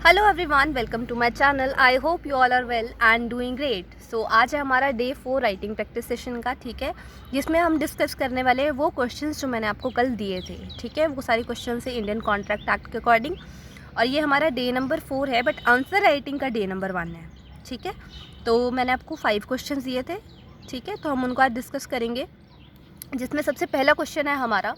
Hello everyone, welcome to my channel. I hope you all are well and doing great. So आज है हमारा day 4 writing practice session का, ठीक है, जिसमें हम डिस्कस करने वाले हैं वो क्वेश्चंस जो मैंने आपको कल दिए थे, ठीक है। वो सारे क्वेश्चंस है इंडियन कॉन्ट्रैक्ट एक्ट के अकॉर्डिंग, और ये हमारा डे नंबर 4 है, बट आंसर राइटिंग का डे नंबर 1 है, ठीक है। तो मैंने आपको 5 क्वेश्चन दिए थे, ठीक है, तो हम उनको आज डिस्कस करेंगे। जिसमें सबसे पहला क्वेश्चन है हमारा,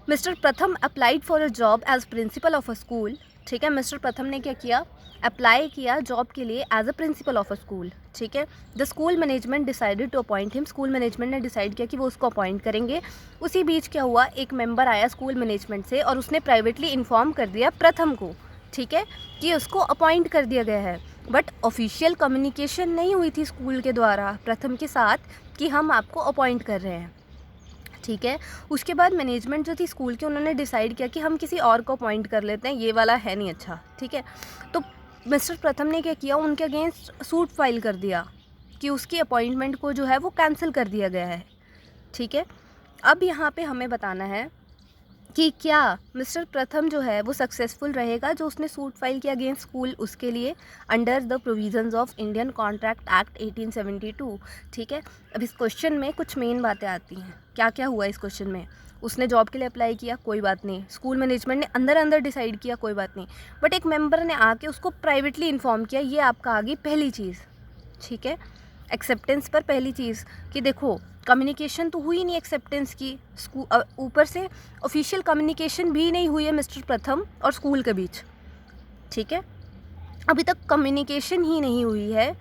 Mr Pratham applied for a job as principal of a school. ठीक है, मिस्टर प्रथम ने क्या किया, अप्लाई किया जॉब के लिए as a principal of a school, ठीक है। The school management decided to appoint him. School management ने डिसाइड किया कि वो उसको अपॉइंट करेंगे। उसी बीच क्या हुआ, एक मेंबर आया स्कूल मैनेजमेंट से और उसने प्राइवेटली इन्फॉर्म कर दिया प्रथम को, ठीक है, कि उसको अपॉइंट कर दिया गया है। बट ऑफिशियल कम्युनिकेशन नहीं हुई थी स्कूल के द्वारा प्रथम के साथ कि हम आपको अपॉइंट कर रहे हैं, ठीक है। उसके बाद मैनेजमेंट जो थी स्कूल की, उन्होंने डिसाइड किया कि हम किसी और को अपॉइंट कर लेते हैं, ये वाला है नहीं अच्छा, ठीक है। तो मिस्टर प्रथम ने क्या किया, उनके अगेंस्ट सूट फाइल कर दिया कि उसकी अपॉइंटमेंट को जो है वो कैंसिल कर दिया गया है, ठीक है। अब यहाँ पे हमें बताना है कि क्या मिस्टर प्रथम जो है वो सक्सेसफुल रहेगा, जो उसने सूट फाइल किया अगेंस्ट स्कूल उसके लिए, under the provisions of Indian Contract Act 1872, ठीक है। अब इस क्वेश्चन में कुछ मेन बातें आती हैं। क्या क्या हुआ इस क्वेश्चन में, उसने जॉब के लिए अप्लाई किया, कोई बात नहीं, स्कूल मैनेजमेंट ने अंदर अंदर डिसाइड किया, कोई बात नहीं, बट एक मेंबर ने आके उसको प्राइवेटली इन्फॉर्म किया, ये आपका आ गई पहली चीज़, ठीक है। एक्सेप्टेंस पर पहली चीज़ कि देखो कम्युनिकेशन तो हुई नहीं एक्सेप्टेंस की, ऊपर से ऑफिशियल कम्युनिकेशन भी नहीं हुई है मिस्टर प्रथम और स्कूल के बीच, ठीक है। अभी तक कम्युनिकेशन ही नहीं हुई है,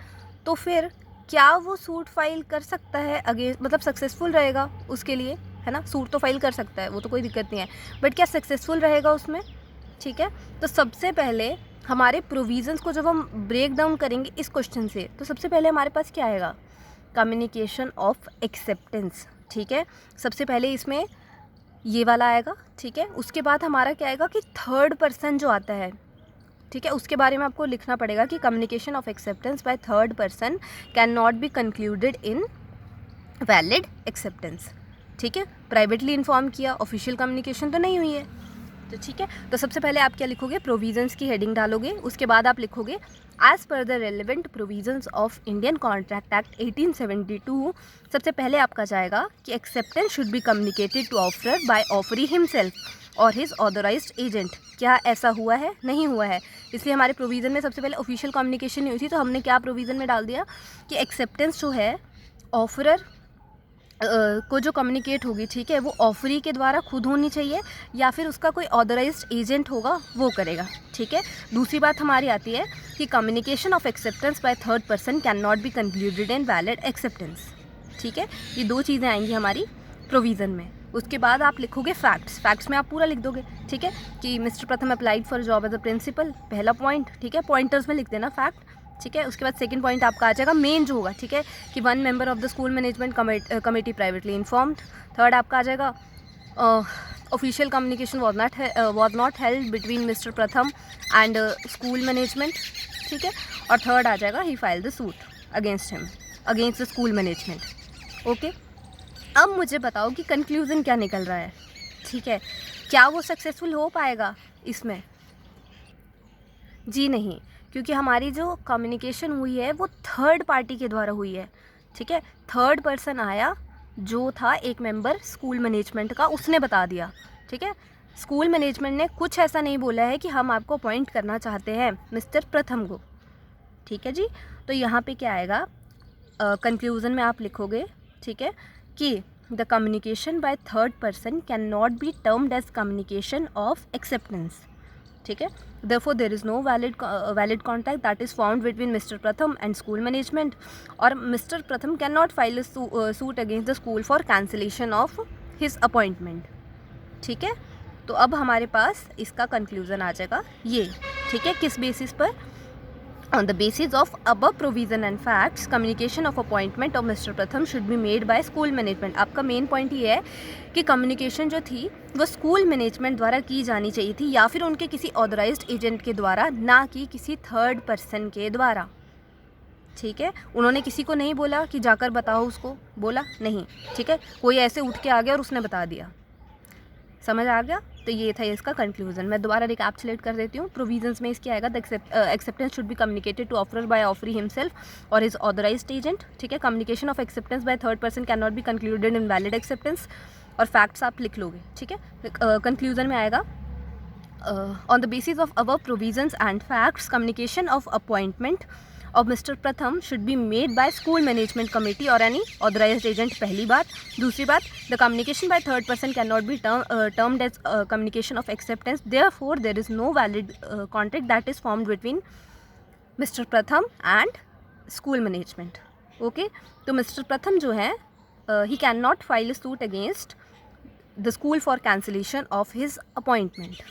तो फिर क्या वो सूट फाइल कर सकता है अगेंस्ट, मतलब सक्सेसफुल रहेगा उसके लिए, है ना। सूट तो फाइल कर सकता है, वो तो कोई दिक्कत नहीं है, बट क्या सक्सेसफुल रहेगा उसमें, ठीक है। तो सबसे पहले हमारे प्रोविज़न्स को जब हम ब्रेक डाउन करेंगे इस क्वेश्चन से, तो सबसे पहले हमारे पास क्या आएगा, कम्युनिकेशन ऑफ एक्सेप्टेंस, ठीक है। सबसे पहले इसमें ये वाला आएगा, ठीक है। उसके बाद हमारा क्या आएगा कि थर्ड पर्सन जो आता है, ठीक है, उसके बारे में आपको लिखना पड़ेगा कि communication of acceptance by third person can not be concluded in valid acceptance, ठीक है। प्राइवेटली इन्फॉर्म किया, ऑफिशियल कम्युनिकेशन तो नहीं हुई है, तो ठीक है। तो सबसे पहले आप क्या लिखोगे, प्रोविजंस की हेडिंग डालोगे, उसके बाद आप लिखोगे as per the relevant provisions of Indian Contract Act 1872। सबसे पहले आपका जाएगा कि acceptance should be communicated to offerer by offeree himself और हिज ऑथराइज्ड एजेंट। क्या ऐसा हुआ है, नहीं हुआ है, इसलिए हमारे प्रोविज़न में सबसे पहले ऑफिशियल कम्युनिकेशन नहीं हुई थी, तो हमने क्या प्रोविज़न में डाल दिया कि एक्सेप्टेंस जो है ऑफरर को जो कम्युनिकेट होगी, ठीक है, वो ऑफरी के द्वारा खुद होनी चाहिए या फिर उसका कोई ऑथराइज्ड एजेंट होगा वो करेगा, ठीक है। दूसरी बात हमारी आती है कि communication of acceptance by third person can not be concluded in valid acceptance, ठीक है। ये दो चीज़ें आएंगी हमारी प्रोविज़न में। उसके बाद आप लिखोगे फैक्ट्स, फैक्ट्स में आप पूरा लिख दोगे, ठीक है, कि Mr Pratham applied for job as a principal, पहला पॉइंट, ठीक है, पॉइंटर्स में लिख देना फैक्ट, ठीक है। उसके बाद सेकंड पॉइंट आपका आ जाएगा मेन जो होगा, ठीक है, कि one member of the school management committee privately informed. Third आपका आ जाएगा official communication was not held between mister Pratham and school management, ठीक है। और थर्ड आ जाएगा he file the suit against him, against the school management, okay. अब मुझे बताओ कि कंक्लूज़न क्या निकल रहा है, ठीक है, क्या वो सक्सेसफुल हो पाएगा इसमें, जी नहीं, क्योंकि हमारी जो कम्युनिकेशन हुई है वो थर्ड पार्टी के द्वारा हुई है, ठीक है। थर्ड पर्सन आया जो था एक मेंबर स्कूल मैनेजमेंट का, उसने बता दिया, ठीक है। स्कूल मैनेजमेंट ने कुछ ऐसा नहीं बोला है कि हम आपको अपॉइंट करना चाहते हैं मिस्टर प्रथम को, ठीक है जी। तो यहाँ पे क्या आएगा, कंक्लूज़न में आप लिखोगे, ठीक है, कि the communication by third person can not be termed as communication of acceptance, ठीक है। Therefore, there is no valid contact that is found between Mr. Pratham and school management, और Mr. Pratham cannot file a suit against the school for cancellation of his appointment, ठीक है। तो अब हमारे पास इसका conclusion आ जाएगा ये, ठीक है, किस बेसिस पर, on the basis of above provision and facts, communication of appointment of Mr. Pratham should be made by school management। आपका मेन पॉइंट ये है कि कम्युनिकेशन जो थी वो स्कूल मैनेजमेंट द्वारा की जानी चाहिए थी या फिर उनके किसी ऑथराइज्ड एजेंट के द्वारा, ना कि किसी थर्ड पर्सन के द्वारा, ठीक है। उन्होंने किसी को नहीं बोला कि जाकर बताओ उसको, बोला नहीं, ठीक है, कोई ऐसे उठ के आ गया और उसने बता दिया, समझ आ गया। तो ये था इसका कंक्लूजन। मैं दोबारा रिकैप्चुलेट कर देती हूँ। प्रोविजंस में इसकी आएगा, the acceptance should be communicated to offerer by offeree himself और हिज ऑथराइज्ड एजेंट, ठीक है। Communication of acceptance by third person can not be concluded in valid acceptance, और फैक्ट्स आप लिख लोगे, ठीक है। कंक्लूजन में आएगा, on the basis of our provisions and facts communication of appointment of Mr. Pratham should be made by school management committee or any authorized agent, पहली बात। दूसरी बात, the communication by third person cannot be termed as communication of acceptance, therefore there is no valid contract that is formed between Mr. Pratham and school management, okay। तो Mr. Pratham जो है he cannot file a suit against the school for cancellation of his appointment,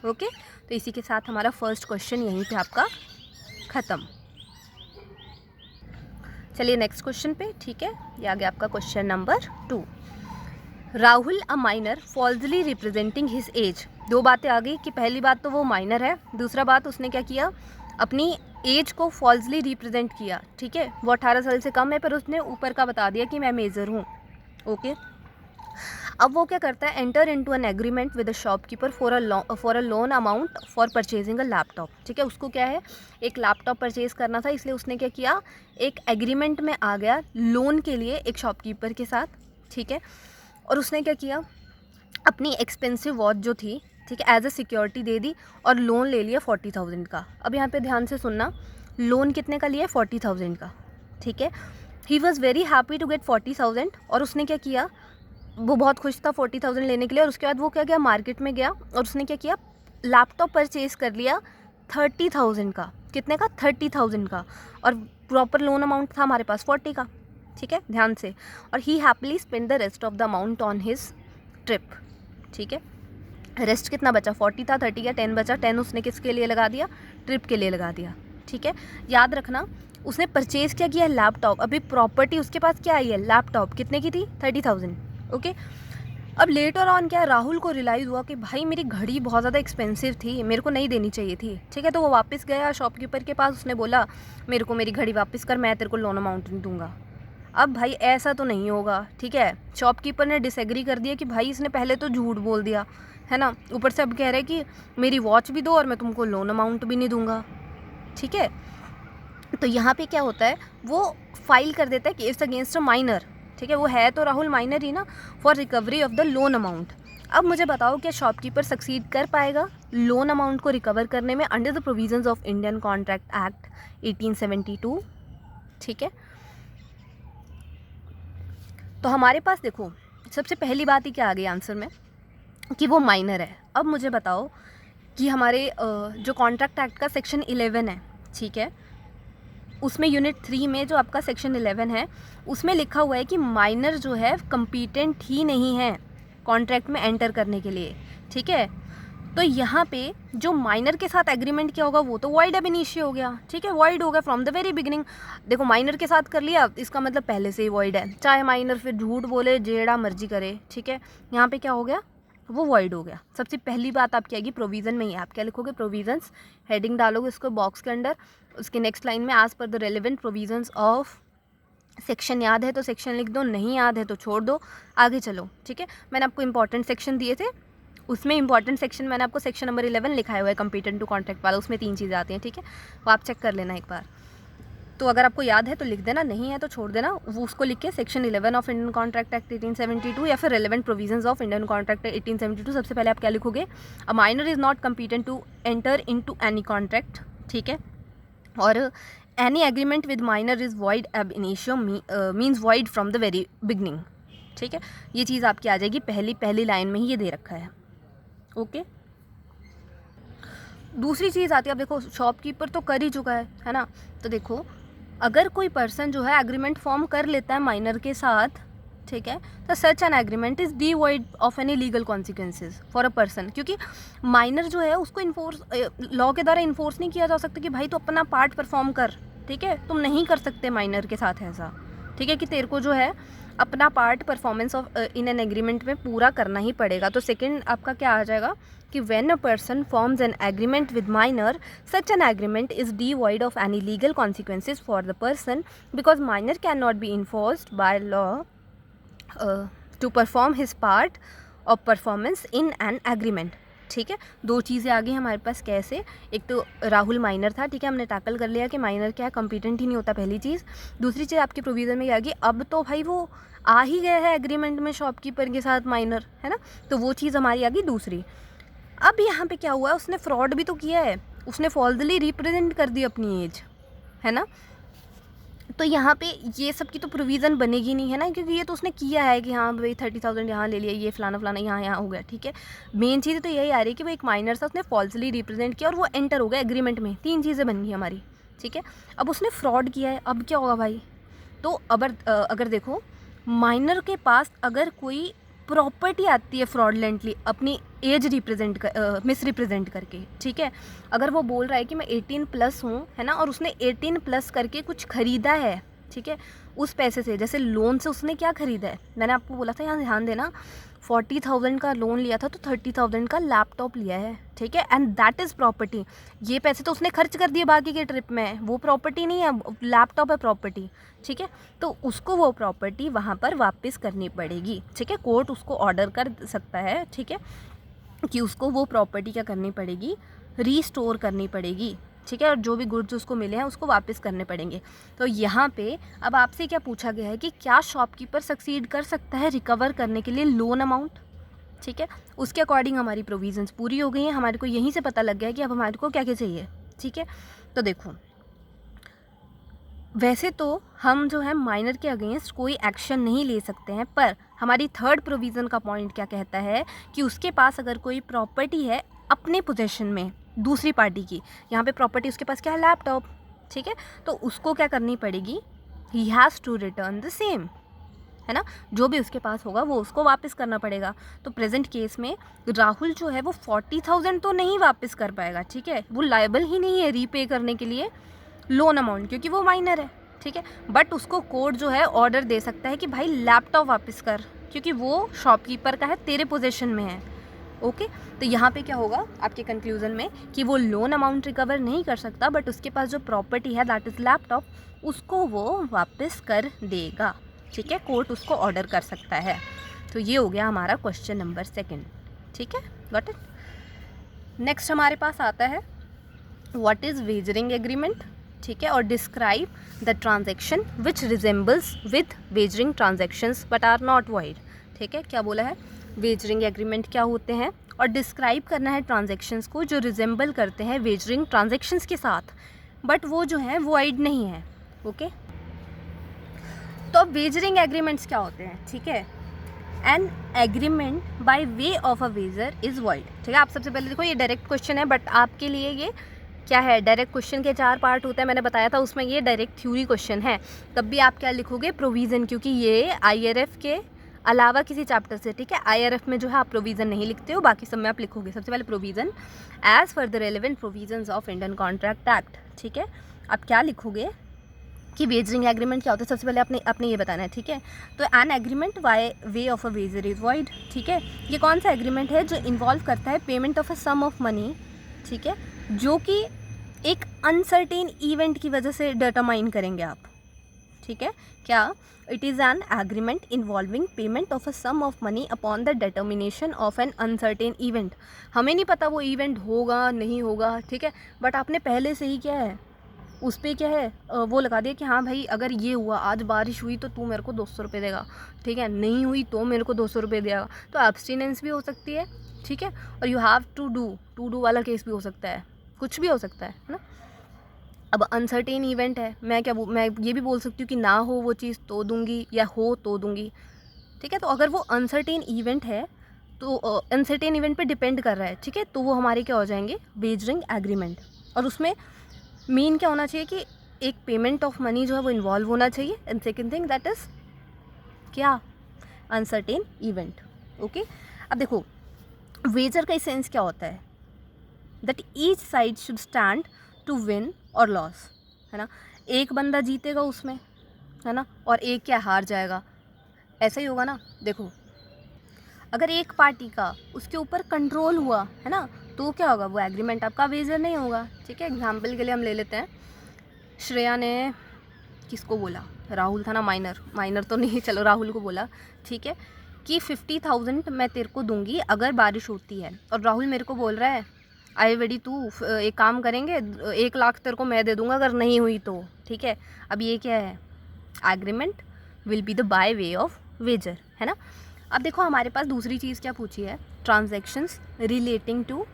okay। तो इसी के साथ हमारा first question यहीं पे आपका ख़त्म। चलिए नेक्स्ट क्वेश्चन पे, ठीक है। ये आ गया आपका question number 2। Rahul a minor falsely representing his age. दो बातें आ गई कि पहली बात तो वो माइनर है, दूसरा बात उसने क्या किया, अपनी एज को फॉल्सली रिप्रेजेंट किया, ठीक है। वो 18 साल से कम है पर उसने ऊपर का बता दिया कि मैं मेजर हूँ, ओके। अब वो क्या करता है, enter into an agreement with the shopkeeper for a loan amount for purchasing a laptop, ठीक है। उसको क्या है, एक लैपटॉप परचेज करना था, इसलिए उसने क्या किया, एक एग्रीमेंट में आ गया लोन के लिए एक शॉपकीपर के साथ, ठीक है। और उसने क्या किया, अपनी एक्सपेंसिव वॉच जो थी, ठीक है, एज अ सिक्योरिटी दे दी और लोन ले लिया 40,000 का। अब यहाँ पे ध्यान से सुनना, लोन कितने का लिया, 40,000 का, ठीक है। He was very happy to get 40,000 और उसने क्या किया, वो बहुत खुश था 40,000 लेने के लिए। और उसके बाद वो क्या गया, मार्केट में गया और उसने क्या किया, लैपटॉप परचेज़ कर लिया 30,000 का। कितने का, 30,000 का। और प्रॉपर लोन अमाउंट था हमारे पास 40 का, ठीक है, ध्यान से। और he happily spend the rest of the amount on his trip, ठीक है। रेस्ट कितना बचा, 40 था, 30 का 10 बचा। 10 उसने किसके लिए लगा दिया, ट्रिप के लिए लगा दिया, ठीक है। याद रखना, उसने परचेज़ क्या किया, लैपटॉप। अभी प्रॉपर्टी उसके पास क्या आई है, लैपटॉप। कितने की थी, 30,000, ओके। अब लेटर ऑन क्या, राहुल को रियलाइज़ हुआ कि भाई मेरी घड़ी बहुत ज़्यादा एक्सपेंसिव थी, मेरे को नहीं देनी चाहिए थी, ठीक है। तो वो वापस गया शॉपकीपर के पास, उसने बोला मेरे को मेरी घड़ी वापस कर, मैं तेरे को लोन अमाउंट नहीं दूंगा। अब भाई ऐसा तो नहीं होगा, ठीक है। शॉपकीपर ने डिसएग्री कर दिया कि भाई इसने पहले तो झूठ बोल दिया है ना, ऊपर से अब कह रहे कि मेरी वॉच भी दो और मैं तुमको लोन अमाउंट भी नहीं दूंगा, ठीक है। तो यहाँ पे क्या होता है, वो फाइल कर देता है केस अगेंस्ट अ माइनर, ठीक है। वो है तो राहुल माइनर ही ना, for recovery of the loan amount. अब मुझे बताओ क्या शॉपकीपर सक्सीड कर पाएगा लोन अमाउंट को रिकवर करने में under the provisions of Indian Contract Act 1872, ठीक है। तो हमारे पास देखो, सबसे पहली बात ही क्या आ गई आंसर में, कि वो माइनर है। अब मुझे बताओ कि हमारे जो कॉन्ट्रैक्ट एक्ट का सेक्शन 11 है, ठीक है, उसमें यूनिट 3 में जो आपका सेक्शन 11 है, उसमें लिखा हुआ है कि माइनर जो है कंपीटेंट ही नहीं है कॉन्ट्रैक्ट में एंटर करने के लिए, ठीक है। तो यहाँ पे जो माइनर के साथ एग्रीमेंट किया होगा वो तो वॉइड अब इनिशियो हो गया, ठीक है, वॉइड हो गया फ्रॉम द वेरी बिगिनिंग। देखो माइनर के साथ कर लिया, इसका मतलब पहले से ही वॉइड है, चाहे माइनर फिर झूठ बोले, जेड़ा मर्जी करे, ठीक है। यहाँ पे क्या हो गया, वो वॉइड हो गया। सबसे पहली बात आपकी आएगी प्रोविज़न में ही, आप क्या लिखोगे, प्रोविजंस, हेडिंग डालोगे उसको बॉक्स के अंदर। उसके नेक्स्ट लाइन में as per the relevant provisions of section, याद है तो सेक्शन लिख दो, नहीं याद है तो छोड़ दो, आगे चलो, ठीक है। मैंने आपको इंपॉर्टेंट सेक्शन दिए थे, उसमें इंपॉर्टेंट सेक्शन मैंने आपको सेक्शन नंबर 11 लिखा हुआ है कंपीटेंट टू कॉन्ट्रैक्ट वाला, उसमें 3 चीज़ें आती हैं, ठीक है। वो आप चेक कर लेना एक बार। तो अगर आपको याद है तो लिख देना, नहीं है तो छोड़ देना। वो उसको लिख के section 11 of Indian Contract Act 1872 या फिर relevant provisions of Indian Contract 1872, सबसे पहले आप क्या लिखोगे, a minor is not competent to enter into any contract, ठीक है। और any agreement with minor is void ab initio means void from the very beginning, ठीक है। ये चीज़ आपकी आ जाएगी पहली लाइन में ही, ये दे रखा है, ओके। दूसरी चीज़ आती है, अब देखो शॉपकीपर तो कर ही चुका है ना। तो देखो अगर कोई पर्सन जो है एग्रीमेंट फॉर्म कर लेता है माइनर के साथ, ठीक है, तो सच an agreement is devoid of any legal consequences for a person, क्योंकि माइनर जो है उसको इन्फोर्स लॉ के द्वारा इन्फोर्स नहीं किया जा सकता कि भाई तो अपना पार्ट परफॉर्म कर, ठीक है। तुम नहीं कर सकते माइनर के साथ ऐसा, ठीक है, कि तेरे को जो है अपना part performance of in an agreement में पूरा करना ही पड़ेगा। तो सेकंड आपका क्या आ जाएगा कि when a person forms an agreement with minor, such an agreement is devoid of any legal consequences for the person because minor can not be enforced by law to perform his part of performance in an agreement. ठीक है, दो चीज़ें आ गई हमारे पास कैसे, एक तो Rahul minor था, ठीक है, हमने टैकल कर लिया कि माइनर क्या है, कॉम्पिटेंट ही नहीं होता, पहली चीज़। दूसरी चीज़ आपके प्रोविज़न में ये आ गई, अब तो भाई वो आ ही गया है एग्रीमेंट में शॉपकीपर के साथ माइनर, है ना, तो वो चीज़ हमारी आ गई दूसरी। अब यहाँ पे क्या हुआ है, उसने फ्रॉड भी तो किया है, उसने फॉल्सली रिप्रेजेंट कर दी अपनी एज, है ना, तो यहाँ पे ये सब की तो प्रोविज़न बनेगी नहीं, है ना, क्योंकि ये तो उसने किया है कि हाँ भाई 30,000 यहाँ ले लिया, ये फलाना फलाना यहाँ हो गया, ठीक है। मेन चीज़ तो यही आ रही है कि वो एक माइनर था, उसने फॉल्सली रिप्रेजेंट किया और वो एंटर हो गया एग्रीमेंट में, तीन चीज़ें बन गई हमारी, ठीक है। अब उसने फ्रॉड किया है, अब क्या होगा भाई, तो अगर देखो माइनर के पास अगर कोई प्रॉपर्टी आती है फ्रॉडलेंटली अपनी एज मिस रिप्रेजेंट करके, ठीक है, अगर वो बोल रहा है कि मैं 18+ हूँ, है ना, और उसने 18+ करके कुछ ख़रीदा है, ठीक है, उस पैसे से, जैसे लोन से उसने क्या ख़रीदा है, मैंने आपको बोला था यहाँ ध्यान देना, 40,000 का लोन लिया था तो 30,000 का लैपटॉप लिया है, ठीक है, एंड दैट इज़ प्रॉपर्टी। ये पैसे तो उसने खर्च कर दिए बाकी के ट्रिप में, वो प्रॉपर्टी नहीं है, लैपटॉप है प्रॉपर्टी, ठीक है, तो उसको वो प्रॉपर्टी वहाँ पर वापस करनी पड़ेगी, ठीक है, कोर्ट उसको ऑर्डर कर सकता है, ठीक है, कि उसको वो प्रॉपर्टी क्या करनी पड़ेगी, रीस्टोर करनी पड़ेगी, ठीक है, और जो भी गुड्स उसको मिले हैं उसको वापस करने पड़ेंगे। तो यहाँ पे अब आपसे क्या पूछा गया है कि क्या शॉपकीपर सक्सीड कर सकता है रिकवर करने के लिए लोन अमाउंट, ठीक है, उसके अकॉर्डिंग हमारी प्रोविजंस पूरी हो गई हैं, हमारे को यहीं से पता लग गया है कि अब हमारे को क्या क्या चाहिए, ठीक है। तो देखो वैसे तो हम जो है माइनर के अगेंस्ट कोई एक्शन नहीं ले सकते हैं, पर हमारी थर्ड प्रोविज़न का पॉइंट क्या कहता है कि उसके पास अगर कोई प्रॉपर्टी है अपने पोजेशन में दूसरी पार्टी की, यहाँ पे प्रॉपर्टी उसके पास क्या है, लैपटॉप, ठीक है, तो उसको क्या करनी पड़ेगी, he has to return the same, है ना, जो भी उसके पास होगा वो उसको वापस करना पड़ेगा। तो प्रेजेंट केस में राहुल जो है वो 40,000 तो नहीं वापस कर पाएगा, ठीक है, वो लायबल ही नहीं है रीपे करने के लिए लोन अमाउंट, क्योंकि वो माइनर है, ठीक है, बट उसको कोर्ट जो है ऑर्डर दे सकता है कि भाई लैपटॉप वापस कर, क्योंकि वो शॉपकीपर का है, तेरे पोजीशन में है, ओके। तो यहाँ पे क्या होगा आपके कंक्लूजन में कि वो लोन अमाउंट रिकवर नहीं कर सकता, बट उसके पास जो प्रॉपर्टी है दैट इज़ लैपटॉप, उसको वो वापस कर देगा, ठीक है, कोर्ट उसको ऑर्डर कर सकता है। तो ये हो गया हमारा क्वेश्चन नंबर 2, ठीक है, गॉट इट। नेक्स्ट हमारे पास आता है व्हाट इज़ वेजरिंग एग्रीमेंट, ठीक है, और describe the transaction which resembles with wagering transactions but are not void, ठीक है, क्या बोला है, वेजरिंग एग्रीमेंट क्या होते हैं और डिस्क्राइब करना है ट्रांजैक्शंस को जो रिजेंबल करते हैं वेजरिंग ट्रांजैक्शंस के साथ, बट वो जो है वाइड नहीं है, ओके। तो अब वेजरिंग एग्रीमेंट्स क्या होते हैं, ठीक है, an agreement by way of a wager is void, ठीक है। आप सबसे पहले देखो ये डायरेक्ट क्वेश्चन है, बट आपके लिए ये क्या है, डायरेक्ट क्वेश्चन के 4 पार्ट होते हैं, मैंने बताया था, उसमें ये डायरेक्ट थ्योरी क्वेश्चन है, तब भी आप क्या लिखोगे, प्रोविज़न, क्योंकि ये आईआरएफ के अलावा किसी चैप्टर से, ठीक है, आईआरएफ में जो है आप प्रोविज़न नहीं लिखते हो, बाकी सब में आप लिखोगे। सबसे पहले provision, as for the relevant provisions of Indian Contract Act, ठीक है, आप क्या लिखोगे कि वेजरिंग एग्रीमेंट क्या होता है, सबसे पहले आपने ये बताना है, ठीक है। तो an agreement by way of a wager is void, ठीक है, ये कौन सा एग्रीमेंट है जो इन्वॉल्व करता है payment of a sum of money, ठीक है, जो कि एक अनसर्टेन इवेंट की वजह से डिटरमाइन करेंगे आप, ठीक है, क्या, it is an agreement involving payment of a sum of money upon the determination of an uncertain event. हमें नहीं पता वो इवेंट होगा नहीं होगा, ठीक है, बट आपने पहले से ही क्या है उस पर क्या है वो लगा दिया कि हाँ भाई अगर ये हुआ, आज बारिश हुई तो तू मेरे को 200 रुपये देगा, ठीक है, नहीं हुई तो मेरे को 200 रुपये देगा, तो एब्सटिनेंस भी हो सकती है, ठीक है, और यू हैव टू डू वाला केस भी हो सकता है, कुछ भी हो सकता है ना। अब अनसर्टेन इवेंट है, मैं ये भी बोल सकती हूँ कि ना हो वो चीज़ तो दूंगी या हो तो दूंगी, ठीक है, तो अगर वो अनसर्टेन इवेंट है तो अनसर्टेन इवेंट पे डिपेंड कर रहा है, ठीक है, तो वो हमारे क्या हो जाएंगे, वेजरिंग एग्रीमेंट। और उसमें मेन क्या होना चाहिए कि एक पेमेंट ऑफ मनी जो है वो इन्वॉल्व होना चाहिए, and second thing that is क्या, अनसर्टेन इवेंट, ओके। अब देखो वेजर का सेंस क्या होता है, that each side should stand to win और लॉस, है ना, एक बंदा जीतेगा उसमें, है ना, और एक क्या हार जाएगा, ऐसा ही होगा ना। देखो अगर एक पार्टी का उसके ऊपर कंट्रोल हुआ, है ना, तो क्या होगा, वो एग्रीमेंट आपका वेजर नहीं होगा, ठीक है। एग्जाम्पल के लिए हम ले लेते हैं, श्रेया ने किसको बोला, राहुल था ना, माइनर तो नहीं, चलो राहुल को बोला, ठीक है, कि 50,000 मैं तेरे को दूंगी अगर बारिश होती है, और राहुल मेरे को बोल रहा है आई वेडी तू एक काम करेंगे 1 लाख तेरे को मैं दे दूंगा अगर नहीं हुई तो, ठीक है। अब ये क्या है, agreement will be the by way of wager, है ना। अब देखो हमारे पास दूसरी चीज़ क्या पूछी है, ट्रांजैक्शंस रिलेटिंग टू,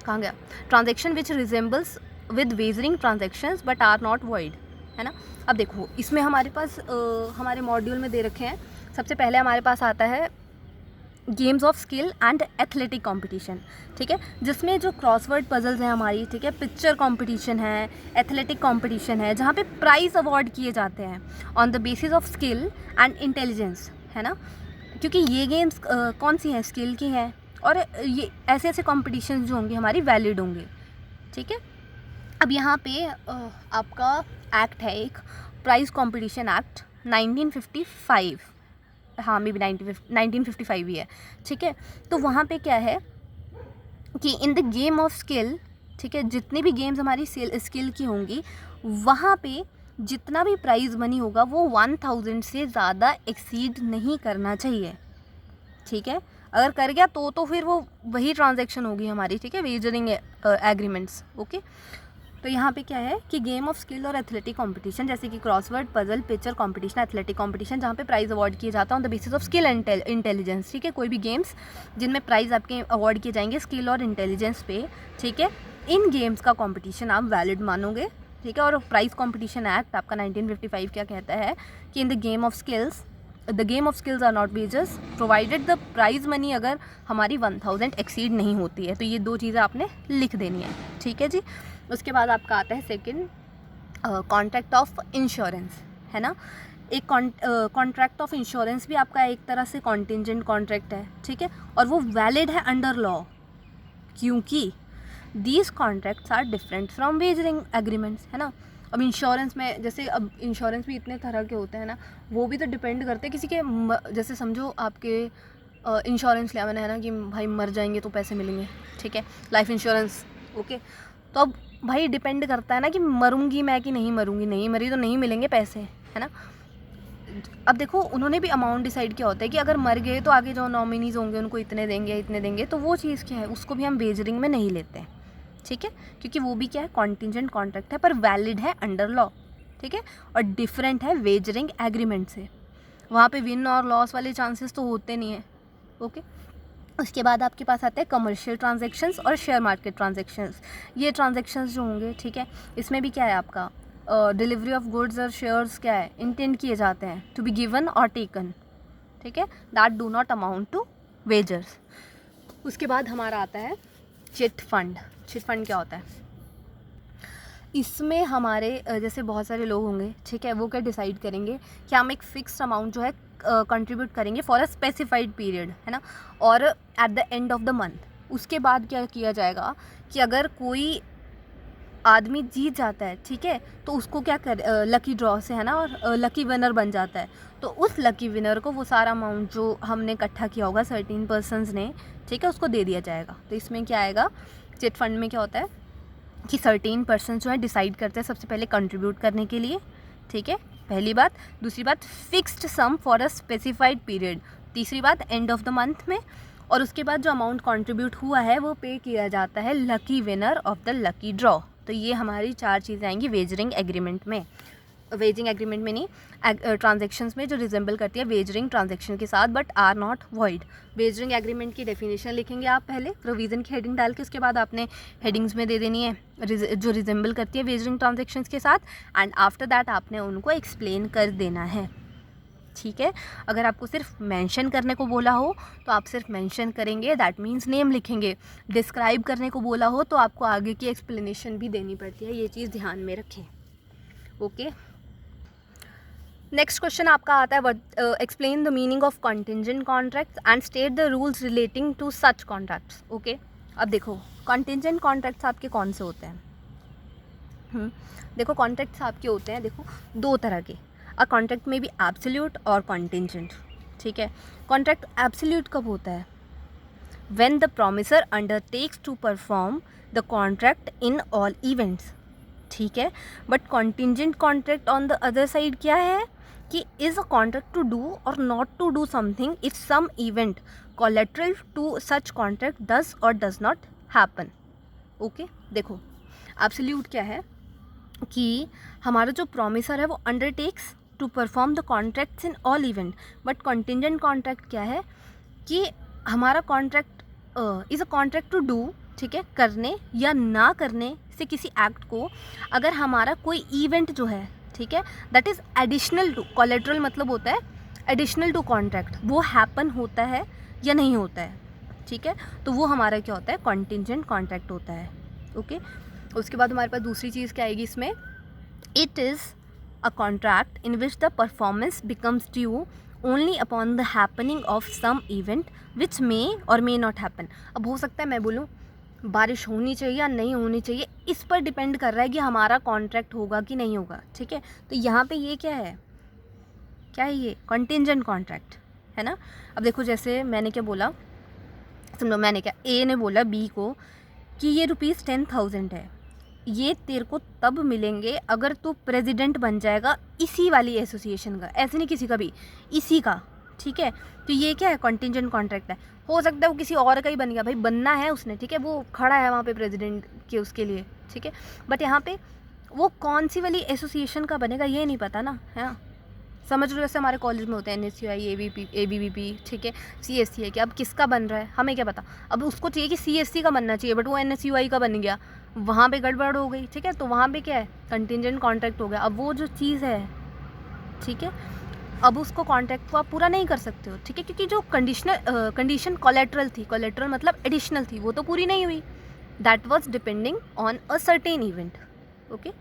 कहाँ गया, transaction which resembles with wagering transactions but are not void, है ना। अब देखो इसमें हमारे पास हमारे मॉड्यूल में दे रखे हैं, सबसे पहले हमारे पास आता है games of skill and athletic competition, ठीक है, जिसमें जो क्रॉसवर्ड पजल्स हैं हमारी, ठीक है, पिक्चर कंपटीशन है, एथलेटिक कंपटीशन है, जहाँ पे प्राइज़ अवार्ड किए जाते हैं on the basis of skill and intelligence, है ना। क्योंकि ये गेम्स कौन सी हैं, स्किल की हैं, और ये ऐसे ऐसे कॉम्पिटिशन जो होंगे हमारी वैलिड होंगे, ठीक है। अब यहाँ पे आपका एक्ट है एक, प्राइज़ कंपटीशन एक्ट 1955, हाँ मे बी 1955 ही है, ठीक है। तो वहाँ पे क्या है कि in the game of skill, ठीक है, जितनी भी गेम्स हमारी स्किल की होंगी वहाँ पे जितना भी प्राइज़ मनी होगा वो 1000 से ज़्यादा एक्सीड नहीं करना चाहिए, ठीक है। अगर कर गया तो फिर वो वही ट्रांजैक्शन होगी हमारी, ठीक है, वेजरिंग एग्रीमेंट्स, ओके। तो यहाँ पे क्या है कि गेम ऑफ स्किल और एथलेटिक कंपटीशन, जैसे कि crossword puzzle, picture competition, athletic competition, जहाँ पे प्राइज़ अवार्ड किए जाता है on the basis of skill and intelligence, ठीक है। कोई भी गेम्स जिनमें प्राइज़ आपके अवार्ड किए जाएंगे स्किल और इंटेलिजेंस पे, ठीक है, इन गेम्स का कंपटीशन आप वैलिड मानोगे, ठीक है। और प्राइज़ कंपटीशन एक्ट आपका 1955 क्या कहता है कि in the game of skills are not wagers provided the prize money अगर हमारी 1000 एक्सीड नहीं होती है। तो ये दो चीज़ें आपने लिख देनी है, ठीक है जी। उसके बाद आपका आता है सेकंड, कॉन्ट्रैक्ट ऑफ इंश्योरेंस, है ना। एक कॉन्ट्रैक्ट ऑफ इंश्योरेंस भी आपका एक तरह से कॉन्टिंजेंट कॉन्ट्रैक्ट है, ठीक है, और वो वैलिड है अंडर लॉ, क्योंकि these contracts are different from wagering agreements, है ना। अब इंश्योरेंस में जैसे, अब इंश्योरेंस भी इतने तरह के होते हैं ना, वो भी तो डिपेंड करते हैं किसी के, जैसे समझो आपके इंश्योरेंस लिया मैंने, है ना, कि भाई मर जाएंगे तो पैसे मिलेंगे, ठीक है, लाइफ इंश्योरेंस, ओके। तो अब भाई डिपेंड करता है ना कि मरूंगी मैं कि नहीं मरूंगी, नहीं मरी तो नहीं मिलेंगे पैसे, है ना। अब देखो उन्होंने भी अमाउंट डिसाइड किया होता है कि अगर मर गए तो आगे जो नॉमिनीज होंगे उनको इतने देंगे, तो वो चीज़ क्या है, उसको भी हम वेजरिंग में नहीं लेते हैं, ठीक है, क्योंकि वो भी क्या है, कॉन्टिंजेंट कॉन्ट्रैक्ट है पर वैलिड है अंडर लॉ, ठीक है, और डिफरेंट है वेजरिंग एग्रीमेंट से। वहाँ पे विन और लॉस वाले चांसेस तो होते नहीं है, ओके। उसके बाद आपके पास आते हैं कमर्शियल ट्रांजैक्शंस और शेयर मार्केट ट्रांजैक्शंस। ये ट्रांजैक्शंस जो होंगे, ठीक है, इसमें भी क्या है आपका डिलीवरी ऑफ गुड्स और शेयर्स क्या है, इंटेंड किए जाते हैं टू बी गिवन और टेकन, ठीक है, that do not amount to wagers. उसके बाद हमारा आता है चिट फंड। चिट फंड क्या होता है, इसमें हमारे जैसे बहुत सारे लोग होंगे, ठीक है, वो क्या डिसाइड करेंगे कि हम एक फिक्स्ड अमाउंट जो है कंट्रीब्यूट करेंगे फॉर अ स्पेसिफाइड पीरियड, है ना, और at the end of the month उसके बाद क्या किया जाएगा कि अगर कोई आदमी जीत जाता है, ठीक है, तो उसको क्या कर लकी ड्रॉ से, है ना, और लकी विनर बन जाता है, तो उस लकी विनर को वो सारा अमाउंट जो हमने इकट्ठा किया होगा 13 पर्सन्स ने, ठीक है, उसको दे दिया जाएगा। तो इसमें क्या आएगा, चिट फंड में क्या होता है कि 13 पर्सन जो है डिसाइड करते हैं सबसे पहले कंट्रीब्यूट करने के लिए, ठीक है, पहली बात। दूसरी बात fixed sum for a specified period. तीसरी बात एंड ऑफ द मंथ में। और उसके बाद जो अमाउंट कंट्रीब्यूट हुआ है वो पे किया जाता है lucky winner of the lucky draw. तो ये हमारी 4 चीज़ें आएंगी वेजरिंग एग्रीमेंट में। वेजिंग एग्रीमेंट में नहीं, ट्रांजैक्शंस में जो रिजेंबल करती है वेजरिंग ट्रांजैक्शन के साथ but are not void. Wagering agreement की डेफिनेशन लिखेंगे आप पहले प्रोविज़न की हेडिंग डाल के, उसके बाद आपने हेडिंग्स में दे देनी है जो रिजेंबल करती है वेजरिंग ट्रांजैक्शंस के साथ, एंड आफ्टर दैट आपने उनको एक्सप्लेन कर देना है, ठीक है। अगर आपको सिर्फ मेंशन करने को बोला हो तो आप सिर्फ मेंशन करेंगे, दैट मीन्स नेम लिखेंगे। डिस्क्राइब करने को बोला हो तो आपको आगे की एक्सप्लेनेशन भी देनी पड़ती है, ये चीज़ ध्यान में रखें, ओके। नेक्स्ट क्वेश्चन आपका आता है explain the meaning of contingent contracts and state the rules relating to such contracts, okay. अब देखो कंटिंजेंट कॉन्ट्रैक्ट्स आपके कौन से होते हैं, देखो कॉन्ट्रैक्ट्स आपके होते हैं, देखो 2 तरह के। अ कॉन्ट्रैक्ट में भी एब्सोल्यूट और कंटिंजेंट, ठीक है। कॉन्ट्रैक्ट एब्सोल्यूट कब होता है, when the promisor undertakes to perform the contract in all events, ठीक है। But contingent contract on the other side क्या है, कि is a contract to do और not to do something if some event collateral to such contract does or does not happen. Okay, देखो absolute क्या है कि हमारा जो प्रॉमिसर है वो undertakes to perform the contracts in all event, but contingent contract क्या है कि हमारा contract is a contract to do, ठीक है, करने या ना करने से किसी एक्ट को, अगर हमारा कोई इवेंट जो है, ठीक है, that is additional to collateral, मतलब होता है एडिशनल टू कॉन्ट्रैक्ट, वो हैपन होता है या नहीं होता है, ठीक है, तो वो हमारा क्या होता है, कॉन्टिजेंट कॉन्ट्रैक्ट होता है। ओके, उसके बाद हमारे पास दूसरी चीज़ क्या आएगी इसमें, it is a contract in which the performance becomes due only upon the happening of some event which may or may not happen. अब हो सकता है मैं बोलूँ बारिश होनी चाहिए या नहीं होनी चाहिए, इस पर डिपेंड कर रहा है कि हमारा कॉन्ट्रैक्ट होगा कि नहीं होगा, ठीक है, तो यहाँ पे ये क्या है, ये कॉन्टिजेंट कॉन्ट्रैक्ट है ना। अब देखो जैसे मैंने क्या बोला, सुनो, मैंने क्या, ए ने बोला बी को कि ये ₹10,000 है, ये तेरे को तब मिलेंगे अगर तू प्रेसिडेंट बन जाएगा इसी वाली एसोसिएशन का, ऐसे नहीं किसी का भी, इसी का, ठीक है, तो ये क्या है, कॉन्टिजेंट कॉन्ट्रैक्ट है। हो सकता है वो किसी और का ही बन गया, भाई बनना है उसने, ठीक है, वो खड़ा है वहाँ पे प्रेसिडेंट के उसके लिए, ठीक है, बट यहाँ पे वो कौन सी वाली एसोसिएशन का बनेगा ये नहीं पता ना, है, समझ लो, जैसे हमारे कॉलेज में होते हैं NSUI, ABVP, ठीक है, CSC है, कि अब किसका बन रहा है हमें क्या पता, अब उसको चाहिए कि CSC का बनना चाहिए, बट वो NSUI का बन गया, वहाँ पे गड़बड़ हो गई, ठीक है, तो वहाँ पे क्या है, कंटिजेंट कॉन्ट्रैक्ट हो गया। अब वो जो चीज़ है, ठीक है, अब उसको कॉन्ट्रैक्ट को आप पूरा नहीं कर सकते हो, ठीक है, क्योंकि जो कंडीशन कोलेट्रल थी, कोलेट्रल मतलब एडिशनल थी, वो तो पूरी नहीं हुई, that was depending on a certain event. Okay,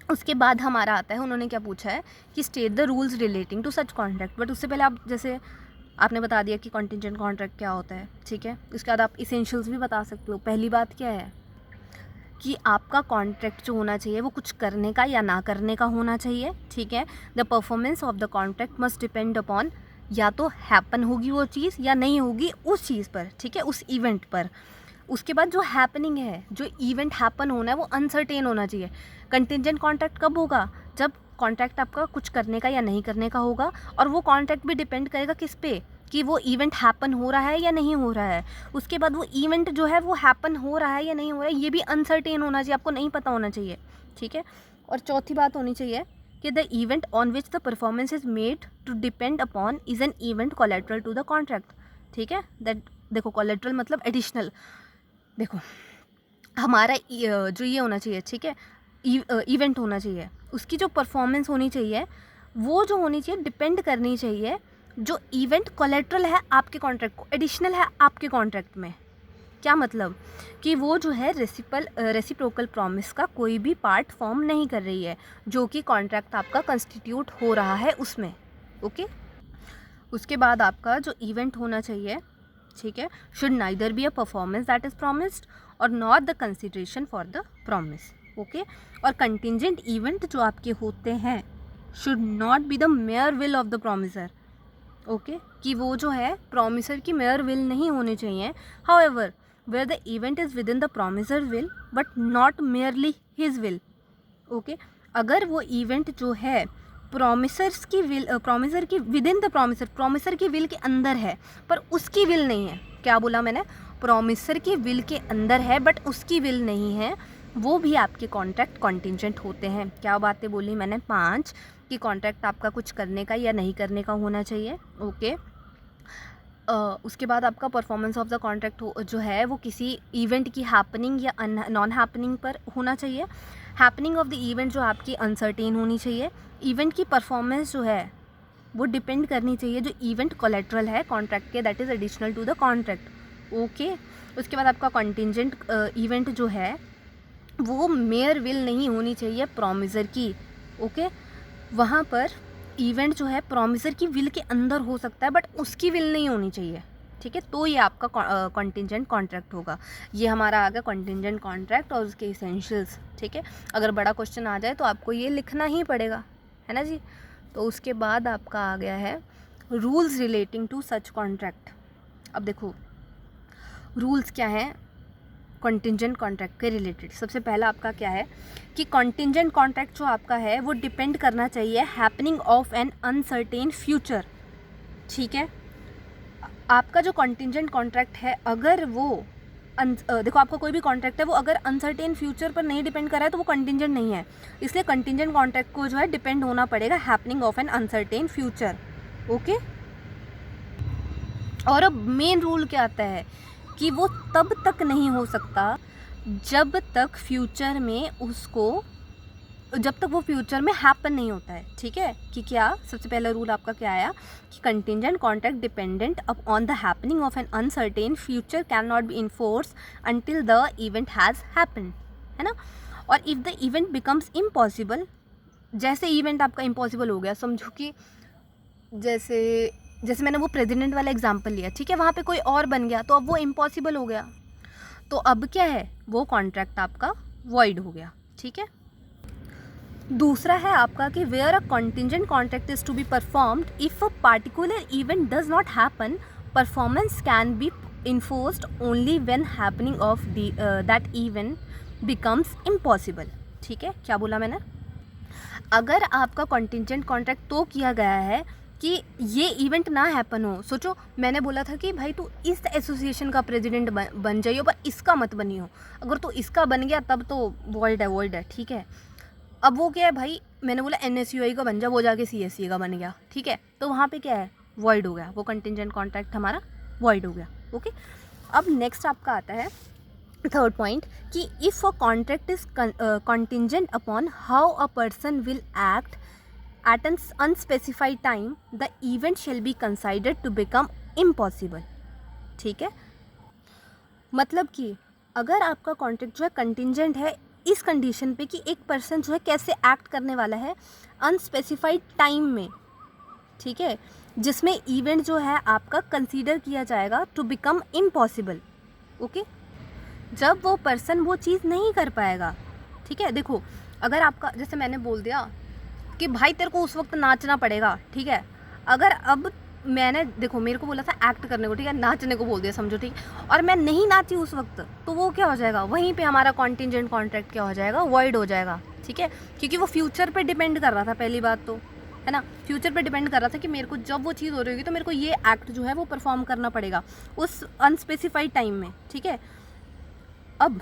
उसके बाद हमारा आता है, उन्होंने क्या पूछा है कि state the rules relating to such contract, but उससे पहले आप जैसे आपने बता दिया कि कॉन्टिजेंट कॉन्ट्रैक्ट क्या होता है, ठीक है, उसके बाद आप इसेंशियल्स भी बता सकते हो। पहली बात क्या है कि आपका कॉन्ट्रैक्ट जो होना चाहिए वो कुछ करने का या ना करने का होना चाहिए, ठीक है, the performance of the contract must depend upon, या तो हैपन होगी वो चीज़ या नहीं होगी उस चीज़ पर, ठीक है, उस इवेंट पर। उसके बाद जो हैपनिंग है, जो इवेंट हैपन होना है, वो अनसर्टेन होना चाहिए। कंटिजेंट कॉन्ट्रैक्ट कब होगा, जब कॉन्ट्रैक्ट आपका कुछ करने का या नहीं करने का होगा, और वो कॉन्ट्रैक्ट भी डिपेंड करेगा किस पे, कि वो इवेंट हैपन हो रहा है या नहीं हो रहा है। उसके बाद वो इवेंट जो है वो हैपन हो रहा है या नहीं हो रहा है, ये भी अनसर्टेन होना चाहिए, आपको नहीं पता होना चाहिए, ठीक है। और चौथी बात होनी चाहिए कि the event on which the performance is made to depend upon is an event collateral to the contract, ठीक है, दैट, देखो कोलेट्रल मतलब एडिशनल, देखो हमारा जो ये होना चाहिए, ठीक है, इवेंट होना चाहिए, उसकी जो परफॉर्मेंस होनी चाहिए वो जो होनी चाहिए डिपेंड करनी चाहिए, जो इवेंट कोलेट्रल है आपके कॉन्ट्रैक्ट को, एडिशनल है आपके कॉन्ट्रैक्ट में। क्या मतलब कि वो जो है रेसिप्रोकल प्रॉमिस का कोई भी पार्ट फॉर्म नहीं कर रही है, जो कि कॉन्ट्रैक्ट आपका कंस्टिट्यूट हो रहा है उसमें। ओके, उसके बाद आपका जो इवेंट होना चाहिए, ठीक है, should neither be a performance that is promised or not the consideration for the promise. Okay, और कंटिजेंट इवेंट जो आपके होते हैं should not be the mere will of the promisor. Okay, कि वो जो है प्रॉमिसर की मेयर विल नहीं होने चाहिए। However where the event is within the promisor will but not merely his will. Okay, अगर वो इवेंट जो है प्रॉमिसर्स की विल, प्रॉमिसर की विद इन द प्रॉमिसर की विल के अंदर है पर उसकी विल नहीं है, क्या बोला मैंने, प्रॉमिसर की विल के अंदर है बट उसकी विल नहीं है, वो भी आपके कॉन्ट्रैक्ट कॉन्टिजेंट होते हैं। क्या बातें बोली मैंने, 5, कि कॉन्ट्रैक्ट आपका कुछ करने का या नहीं करने का होना चाहिए। ओके, उसके बाद आपका परफॉर्मेंस ऑफ द कॉन्ट्रैक्ट जो है वो किसी इवेंट की हैपनिंग या नॉन हैपनिंग पर होना चाहिए। हैपनिंग ऑफ द इवेंट जो आपकी अनसर्टेन होनी चाहिए। इवेंट की परफॉर्मेंस जो है वो डिपेंड करनी चाहिए जो इवेंट कोलेट्रल है कॉन्ट्रैक्ट के, that is additional to the contract. Okay, उसके बाद आपका कॉन्टिजेंट इवेंट जो है वो मेयर विल नहीं होनी चाहिए प्रॉमिसर की। ओके, वहाँ पर इवेंट जो है प्रॉमिसर की विल के अंदर हो सकता है बट उसकी विल नहीं होनी चाहिए, ठीक है, तो ये आपका कॉन्टिजेंट कॉन्ट्रैक्ट होगा। ये हमारा आ गया कॉन्टिजेंट कॉन्ट्रैक्ट और उसके इसेंशियल्स, ठीक है। अगर बड़ा क्वेश्चन आ जाए तो आपको ये लिखना ही पड़ेगा, है ना जी। तो उसके बाद आपका आ गया है rules relating to such contract. अब देखो रूल्स क्या हैं, कॉन्टिंजेंट कॉन्ट्रैक्ट के रिलेटेड। सबसे पहला आपका क्या है कि कॉन्टिंजेंट कॉन्ट्रैक्ट जो आपका है वो डिपेंड करना चाहिए happening of an uncertain future. ठीक है, आपका जो कॉन्टिंजेंट कॉन्ट्रैक्ट है अगर वो देखो आपका कोई भी कॉन्ट्रैक्ट है वो अगर अनसर्टेन फ्यूचर पर नहीं डिपेंड कर रहा है तो वो कंटिंजेंट नहीं है। इसलिए कंटिंजेंट कॉन्ट्रैक्ट को जो है डिपेंड होना पड़ेगा happening of an uncertain future. Okay, और अब मेन रूल क्या आता है कि वो तब तक नहीं हो सकता जब तक फ्यूचर में उसको जब तक वो फ्यूचर में हैपन नहीं होता है। ठीक है, कि क्या सबसे पहला रूल आपका क्या आया कि contingent contract dependent up on the happening of an uncertain future can not B enforce until the event has happen, है ना। और if the event becomes impossible, जैसे इवेंट आपका इम्पॉसिबल हो गया, समझो कि जैसे मैंने वो प्रेसिडेंट वाला एग्जाम्पल लिया, ठीक है, वहाँ पे कोई और बन गया तो अब वो इम्पॉसिबल हो गया, तो अब क्या है वो कॉन्ट्रैक्ट आपका वॉइड हो गया। ठीक है, दूसरा है आपका कि where a contingent contract is to be performed if a particular event does not happen, performance can be enforced only when happening of that event becomes impossible. ठीक है, क्या बोला मैंने, अगर आपका कंटिंजेंट कॉन्ट्रैक्ट तो किया गया है कि ये इवेंट ना हैपन हो, सोचो मैंने बोला था कि भाई तू इस एसोसिएशन का प्रेसिडेंट बन जाइयो पर इसका मत बनियो, अगर तू इसका बन गया तब तो वॉइड है। ठीक है, अब वो क्या है भाई, मैंने बोला NSUI का बन जा, वो जाके CSE का बन गया। ठीक है, तो वहाँ पे क्या है वॉइड हो गया, वो कंटिंजेंट कॉन्ट्रैक्ट हमारा वॉइड हो गया। ओके, अब नेक्स्ट आपका आता है थर्ड पॉइंट कि if a contract is contingent upon how a person will act at an unspecified time the event shall be considered to become impossible. ठीक है, मतलब कि अगर आपका कॉन्ट्रैक्ट जो है कंटिंजेंट है इस कंडीशन पे कि एक पर्सन जो है कैसे एक्ट करने वाला है अनस्पेसिफाइड टाइम में, ठीक है, जिसमें इवेंट जो है आपका कंसीडर किया जाएगा टू बिकम इम्पॉसिबल। ओके, जब वो पर्सन वो चीज़ नहीं कर पाएगा। ठीक है, देखो अगर आपका जैसे मैंने बोल दिया कि भाई तेरे को उस वक्त नाचना पड़ेगा, ठीक है, अगर अब मैंने देखो मेरे को बोला था एक्ट करने को, ठीक है, नाचने को बोल दिया समझो, ठीक, और मैं नहीं नाची उस वक्त, तो वो क्या हो जाएगा, वहीं पे हमारा कॉन्टिंजेंट कॉन्ट्रैक्ट क्या हो जाएगा, वॉइड हो जाएगा। ठीक है, क्योंकि वो फ्यूचर पे डिपेंड कर रहा था, पहली बात तो है ना, फ्यूचर पे डिपेंड कर रहा था कि मेरे को जब वो चीज़ हो रही होगी तो मेरे को ये एक्ट जो है वो परफॉर्म करना पड़ेगा उस अनस्पेसिफाइड टाइम में। ठीक है, अब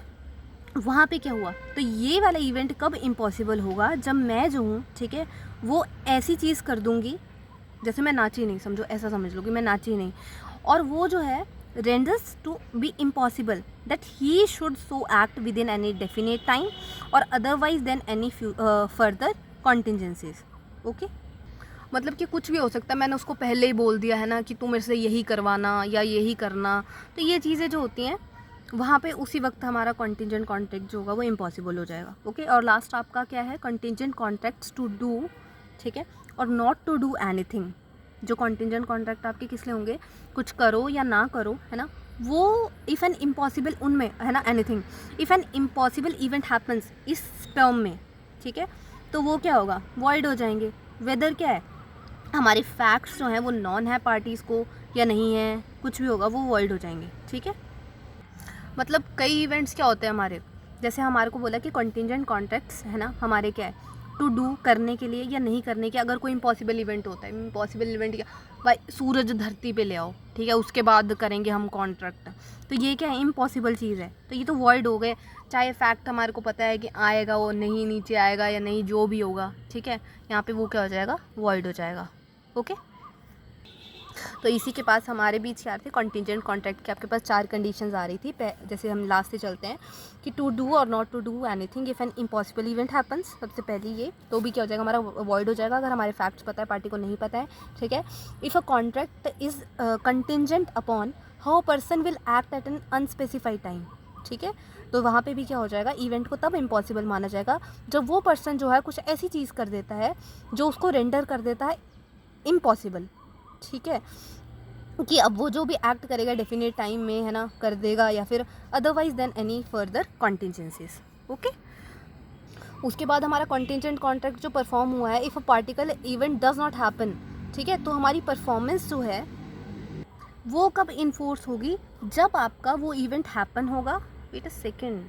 वहाँ पे क्या हुआ, तो ये वाला इवेंट कब इम्पॉसिबल होगा, जब मैं जो हूँ, ठीक है, वो ऐसी चीज़ कर दूँगी, जैसे मैं नाची नहीं, समझो ऐसा समझ लो कि मैं नाची नहीं, और वो जो है renders to be impossible that he should so act within any definite time or otherwise than any further contingencies. Okay, मतलब कि कुछ भी हो सकता है, मैंने उसको पहले ही बोल दिया है ना कि तू मेरे से यही करवाना या यही करना, तो ये चीज़ें जो होती हैं वहाँ पे उसी वक्त हमारा कॉन्टिंजेंट कॉन्ट्रैक्ट जो होगा वो इम्पॉसिबल हो जाएगा। ओके, और लास्ट आपका क्या है, कॉन्टिंजेंट कॉन्ट्रैक्ट्स टू डू, ठीक है, और नॉट टू डू एनीथिंग। जो कॉन्टिंजेंट कॉन्ट्रैक्ट आपके किस लिए होंगे, कुछ करो या ना करो, है ना, वो इफ़ एन इम्पॉसिबल उनमें है ना, anything if an impossible event happens इस टर्म में, ठीक है, तो वो क्या होगा, वॉइड हो जाएंगे। वेदर क्या है, हमारे फैक्ट्स जो हैं वो नॉन है पार्टीज़ को या नहीं है, कुछ भी होगा वो वॉइड हो जाएंगे। ठीक है, मतलब कई इवेंट्स क्या होते हैं हमारे, जैसे हमारे को बोला कि कॉन्टिंजेंट कॉन्ट्रैक्ट्स है ना हमारे क्या है, टू डू करने के लिए या नहीं करने के, अगर कोई इम्पॉसिबल इवेंट होता है, इम्पॉसिबल इवेंट क्या भाई, सूरज धरती पे ले आओ, ठीक है, उसके बाद करेंगे हम कॉन्ट्रैक्ट, तो ये क्या है, इम्पॉसिबल चीज़ है, तो ये तो वॉइड हो गए, चाहे फैक्ट हमारे को पता है कि आएगा वो नहीं, नीचे आएगा या नहीं, जो भी होगा, ठीक है, यहाँ पे वो क्या हो जाएगा, वॉइड हो जाएगा। ओके, तो इसी के पास हमारे बीच यार थे कॉन्टिंजेंट कॉन्ट्रैक्ट के आपके पास 4 कंडीशंस आ रही थी। जैसे हम लास्ट से चलते हैं कि टू डू और not to do anything if an impossible event happens, सबसे पहली ये, तो भी क्या हो जाएगा, हमारा वॉइड हो जाएगा अगर हमारे फैक्ट्स पता है, पार्टी को नहीं पता है। ठीक है, if a contract is contingent upon how person will act at an unspecified time, ठीक है, तो वहाँ पे भी क्या हो जाएगा, इवेंट को तब इम्पॉसिबल माना जाएगा जब वो पर्सन जो है कुछ ऐसी चीज़ कर देता है जो उसको रेंडर कर देता है इम्पॉसिबल। ठीक है, कि अब वो जो भी एक्ट करेगा डेफिनेट टाइम में, है ना, कर देगा, या फिर otherwise than any further contingencies. Okay, उसके बाद हमारा कॉन्टिंजेंट कॉन्ट्रैक्ट जो परफॉर्म हुआ है, if a particular event does not happen, ठीक है, तो हमारी परफॉर्मेंस जो है वो कब इन्फोर्स होगी, जब आपका वो इवेंट हैपन होगा wait a second,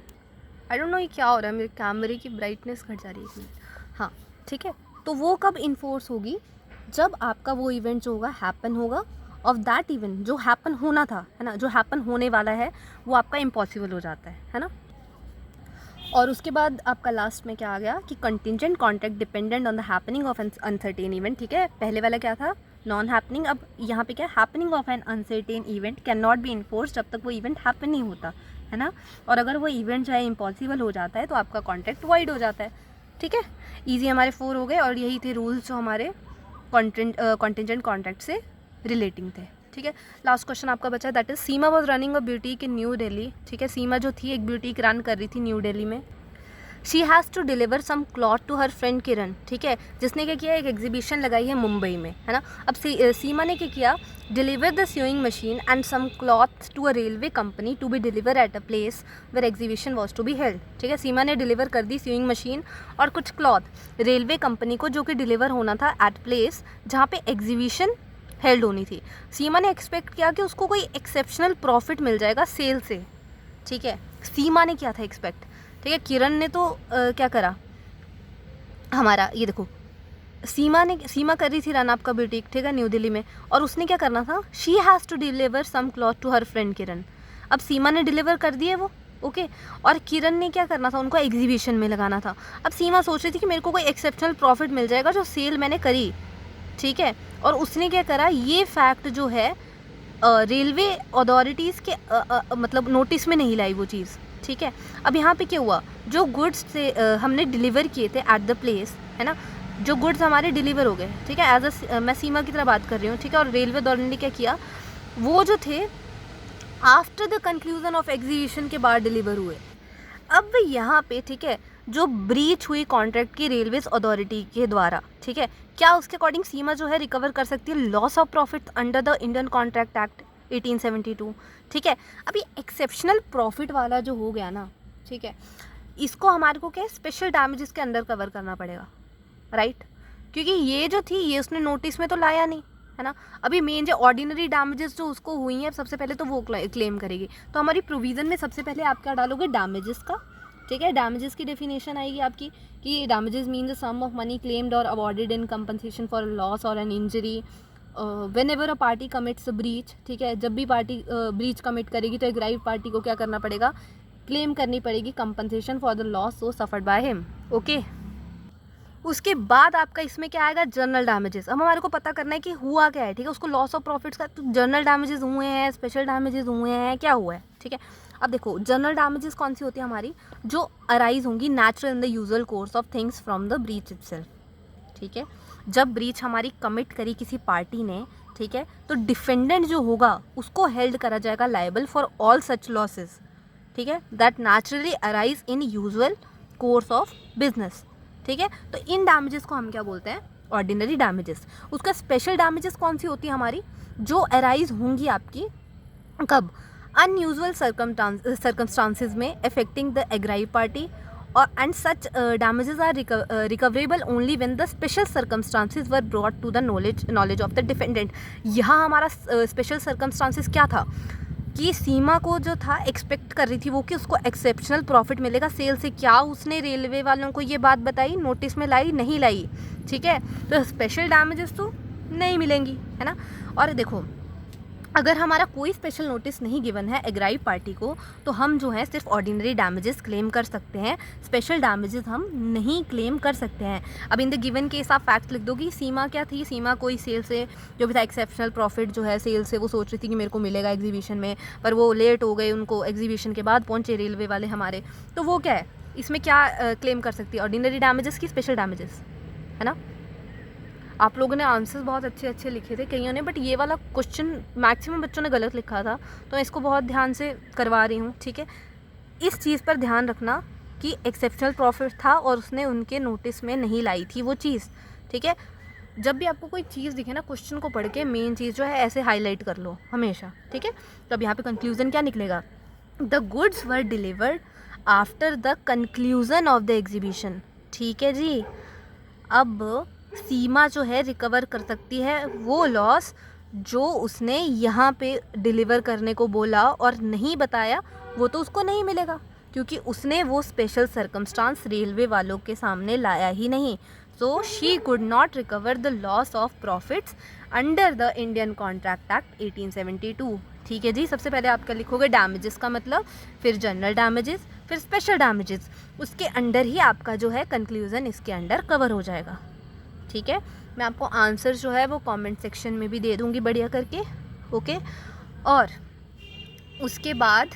I don't know ये क्या हो रहा है, मेरे कैमरे की ब्राइटनेस घट जा रही है एक मिनट। हाँ ठीक है, तो वो कब इन्फोर्स होगी, जब आपका वो इवेंट जो होगा हैपन होगा, ऑफ दैट इवेंट जो हैपन होना था, है ना, जो हैपन होने वाला है वो आपका इम्पॉसिबल हो जाता है ना। और उसके बाद आपका लास्ट में क्या आ गया कि contingent contract dependent on the happening of an uncertain event. ठीक है, पहले वाला क्या था, नॉन हैपनिंग, अब यहाँ पे क्या, happening of an uncertain event can not B enforce जब तक वो इवेंट हैपन नहीं होता, है ना। और अगर वो इवेंट जो है इम्पॉसिबल हो जाता है तो आपका कॉन्ट्रैक्ट वाइड हो जाता है। ठीक है, ईजी हमारे 4 हो गए, और यही थे रूल्स जो हमारे कंटिंजेंट कॉन्ट्रैक्ट से रिलेटिंग थे। ठीक है, लास्ट क्वेश्चन आपका बचा, that is Seema was running a boutique in New Delhi. ठीक है, सीमा जो थी एक ब्यूटीक रन कर रही थी न्यू दिल्ली में। She has to deliver some cloth to her friend Kiran. ठीक है, जिसने क्या किया, एक एग्जीबिशन लगाई है मुंबई में, है ना। अब सीमा ने क्या किया, deliver the sewing machine and some cloth to a railway company to be deliver at a place where exhibition was to be held. ठीक है, सीमा ने डिलीवर कर दी स्यूइंग मशीन और कुछ क्लॉथ रेलवे कंपनी को, जो कि डिलीवर होना था एट प्लेस जहाँ पे एग्जीबिशन हेल्ड होनी थी। सीमा ने एक्सपेक्ट किया कि उसको कोई एक्सेप्शनल प्रॉफिट मिल जाएगा सेल से। ठीक है, सीमा ने किया था एक्सपेक्ट। ठीक है, किरण ने तो क्या करा, हमारा ये देखो, सीमा कर रही थी रन आपका ब्यूटीक, ठीक है, न्यू दिल्ली में, और उसने क्या करना था, she has to deliver some cloth to her friend Kiran. अब सीमा ने डिलीवर कर दिए वो, ओके, और किरण ने क्या करना था, उनको एग्जीबिशन में लगाना था। अब सीमा सोच रही थी कि मेरे को कोई एक्सेप्शनल प्रॉफिट मिल जाएगा जो सेल मैंने करी। ठीक है, और उसने क्या करा, ये फैक्ट जो है रेलवे अथॉरिटीज़ के मतलब नोटिस में नहीं लाई वो चीज़। ठीक है, अब यहाँ पे क्या हुआ, जो गुड्स से हमने डिलीवर किए थे एट द प्लेस, है ना, जो गुड्स हमारे डिलीवर हो गए। ठीक है, मैं सीमा की तरह बात कर रही हूँ। ठीक है, और रेलवे अथॉरिटी ने क्या किया, वो जो थे after the conclusion of exhibition के बाद डिलीवर हुए। अब यहाँ पे ठीक है, जो ब्रीच हुई कॉन्ट्रैक्ट की रेलवेज अथॉरिटी के द्वारा, ठीक है, क्या उसके अकॉर्डिंग सीमा जो है रिकवर कर सकती है loss of profit under the Indian Contract Act 1872। ठीक है, अभी एक्सेप्शनल प्रॉफिट वाला जो हो गया ना, ठीक है, इसको हमारे को क्या स्पेशल डैमेजेस के अंदर कवर करना पड़ेगा, राइट, क्योंकि ये जो थी ये उसने नोटिस में तो लाया नहीं, है ना। अभी मेन जो ऑर्डिनरी डैमेजेस जो उसको हुई हैं सबसे पहले तो वो क्लेम करेगी। तो हमारी प्रोविज़न में सबसे पहले आप क्या डालोगे, डैमेजेस का। ठीक है, डैमेजेस की डेफिनेशन आएगी आपकी कि damages mean the sum of money claimed or awarded in compensation for loss or an injury whenever a party commits breach. ठीक है, जब भी पार्टी ब्रीच कमिट करेगी तो एग्राइव पार्टी को क्या करना पड़ेगा, क्लेम करनी पड़ेगी compensation for the loss so suffered by him. Okay, उसके बाद आपका इसमें क्या आएगा, जनरल डैमेजेस। अब हमारे को पता करना है कि हुआ क्या है। ठीक है, उसको लॉस ऑफ प्रॉफिट्स का तो जनरल डैमेजेस हुए हैं, स्पेशल डैमेजेस हुए हैं, क्या हुआ है। ठीक है, अब देखो जनरल डैमेजेस कौन सी होती है हमारी, जो अराइज होंगी natural in the usual course of things from the breach itself. ठीक है, जब ब्रीच हमारी कमिट करी किसी पार्टी ने, ठीक है, तो डिफेंडेंट जो होगा उसको हेल्ड करा जाएगा liable for all such losses. ठीक है, that naturally arise in usual course of business. ठीक है, तो इन डैमेजेस को हम क्या बोलते हैं, ऑर्डिनरी डैमेजेस। उसका स्पेशल डैमेजेस कौन सी होती है हमारी, जो अराइज होंगी आपकी कब, अनयूजुअल सर्कमस्टांसिस में अफेक्टिंग द एग्राइव पार्टी, और and such damages are recoverable only when the special circumstances were brought to the knowledge of the defendant. यहाँ हमारा स्पेशल सर्कमस्टांसिस क्या था कि सीमा को जो था एक्सपेक्ट कर रही थी वो कि उसको एक्सेप्शनल प्रॉफिट मिलेगा सेल से। क्या उसने रेलवे वालों को ये बात बताई, नोटिस में लाई, नहीं लाई। ठीक है, तो स्पेशल डैमेजेस तो नहीं मिलेंगी, है ना। और देखो अगर हमारा कोई स्पेशल नोटिस नहीं गिवन है एग्राइव पार्टी को, तो हम जो है सिर्फ ऑर्डिनरी डैमेजेस क्लेम कर सकते हैं, स्पेशल डैमेजेस हम नहीं क्लेम कर सकते हैं। अब इन द गिवन केस आप फैक्ट लिख दो कि सीमा क्या थी, सीमा कोई सेल से जो भी था एक्सेप्शनल प्रॉफिट जो है सेल से वो सोच रही थी कि मेरे को मिलेगा एग्जीबिशन में, पर वो लेट हो गए, उनको एग्जीबिशन के बाद पहुँचे रेलवे वाले हमारे, तो वो क्या है, इसमें क्या क्लेम कर सकती है, ऑर्डिनरी डैमेजेस की स्पेशल डैमेजेस, है ना। आप लोगों ने आंसर्स बहुत अच्छे अच्छे लिखे थे कईयों ने, बट ये वाला क्वेश्चन मैक्सिमम बच्चों ने गलत लिखा था, तो मैं इसको बहुत ध्यान से करवा रही हूँ। ठीक है, इस चीज़ पर ध्यान रखना कि एक्सेप्शनल प्रॉफिट था और उसने उनके नोटिस में नहीं लाई थी वो चीज़। ठीक है, जब भी आपको कोई चीज़ दिखे ना, क्वेश्चन को पढ़ के मेन चीज़ जो है ऐसे हाईलाइट कर लो हमेशा। ठीक है, तो अब यहाँ पे कंक्लूजन क्या निकलेगा, the goods were delivered after the conclusion of the exhibition. ठीक है जी, अब सीमा जो है रिकवर कर सकती है वो लॉस जो उसने यहाँ पे डिलीवर करने को बोला और नहीं बताया वो तो उसको नहीं मिलेगा, क्योंकि उसने वो स्पेशल सर्कमस्टांस रेलवे वालों के सामने लाया ही नहीं। So she could not recover the loss of profits under the Indian Contract Act 1872। ठीक है जी, सबसे पहले आपका लिखोगे डैमेजेस का मतलब, फिर जनरल डैमेजेस, फिर स्पेशल डैमेजेस, उसके अंडर ही आपका जो है कंक्लूज़न इसके अंडर कवर हो जाएगा। ठीक है, मैं आपको आंसर जो है वो कमेंट सेक्शन में भी दे दूँगी बढ़िया करके। ओके, और उसके बाद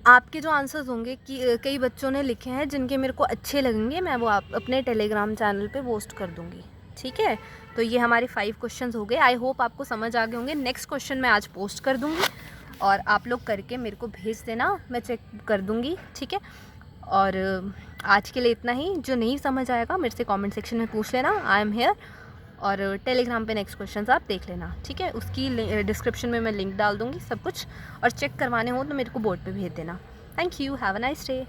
आपके जो आंसर्स होंगे कि कई बच्चों ने लिखे हैं जिनके मेरे को अच्छे लगेंगे, मैं वो आप अपने टेलीग्राम चैनल पे पोस्ट कर दूँगी। ठीक है, तो ये हमारे 5 क्वेश्चंस हो गए। आई होप आपको समझ आ गए होंगे। नेक्स्ट क्वेश्चन मैं आज पोस्ट कर दूँगी और आप लोग करके मेरे को भेज देना, मैं चेक कर दूँगी। ठीक है, और आज के लिए इतना ही। जो नहीं समझ आएगा मेरे से कमेंट सेक्शन में पूछ लेना, आई एम हेयर। और टेलीग्राम पे नेक्स्ट क्वेश्चंस आप देख लेना। ठीक है, उसकी डिस्क्रिप्शन में मैं लिंक डाल दूँगी सब कुछ, और चेक करवाने हो तो मेरे को बोर्ड पे भेज देना। Thank you, have a nice day.